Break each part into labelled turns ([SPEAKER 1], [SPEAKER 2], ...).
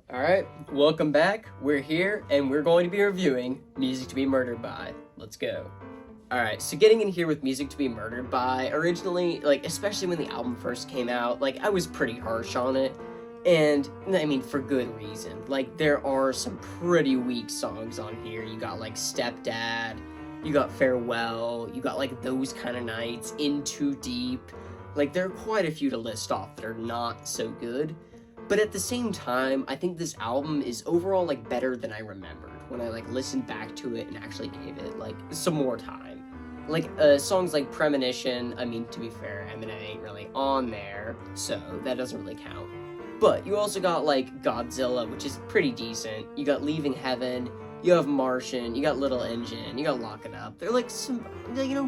[SPEAKER 1] Alright, welcome back. We're here, and we're going to be reviewing Music to Be Murdered By. Let's go. Alright, so getting in here with Music to Be Murdered By, originally, especially when the album first came out, I was pretty harsh on it. And, I mean, for good reason. There are some pretty weak songs on here. You got, Stepdad, you got Farewell, you got, Those Kind of Nights, In Too Deep. There are quite a few to list off that are not so good. But at the same time, I think this album is overall, better than I remembered when I, listened back to it and actually gave it, some more time. Songs like Premonition, I mean, to be fair, Eminem ain't really on there, so that doesn't really count. But you also got, Godzilla, which is pretty decent. You got Leaving Heaven, you have Martian, you got Little Engine, you got Lock It Up. They're, some,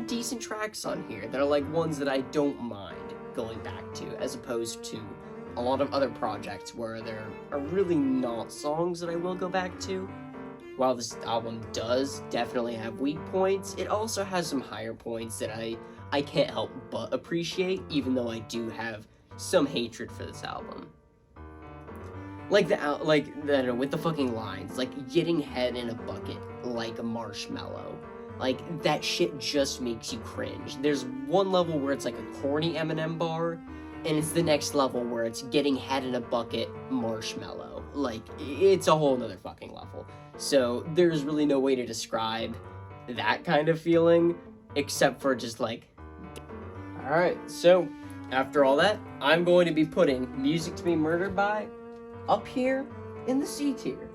[SPEAKER 1] decent tracks on here that are, ones that I don't mind going back to, as opposed to a lot of other projects where there are really not songs that I will go back to. While this album does definitely have weak points, it also has some higher points that I can't help but appreciate, even though I do have some hatred for this album. I don't know, with the fucking lines, getting head in a bucket like a marshmallow. That shit just makes you cringe. There's one level where it's a corny Eminem bar, and it's the next level where it's getting head in a bucket marshmallow. It's a whole nother fucking level. So there's really no way to describe that kind of feeling, except for just alright, so after all that, I'm going to be putting Music to Be Murdered By up here in the C tier.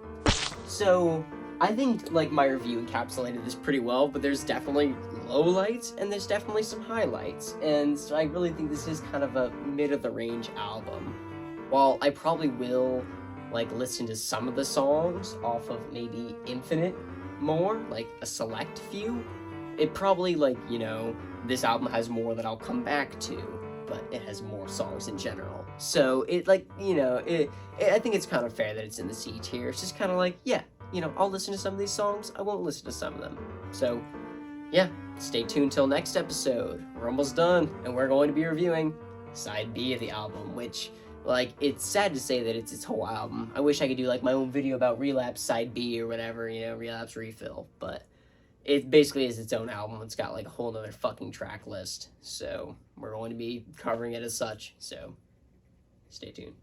[SPEAKER 1] So I think my review encapsulated this pretty well, but there's definitely lowlights and there's definitely some highlights, and so I really think this is kind of a mid-of-the-range album. While I probably will listen to some of the songs off of maybe Infinite more, a select few, it probably this album has more that I'll come back to, but it has more songs in general. So it I think it's kind of fair that it's in the C tier. It's just kind of yeah, I'll listen to some of these songs, I won't listen to some of them. So yeah, stay tuned till next episode. We're almost done, and we're going to be reviewing Side B of the album, which, it's sad to say that it's its whole album. I wish I could do, my own video about Relapse Side B or whatever, Relapse Refill, but it basically is its own album. It's got, a whole nother fucking track list, so we're going to be covering it as such, so stay tuned.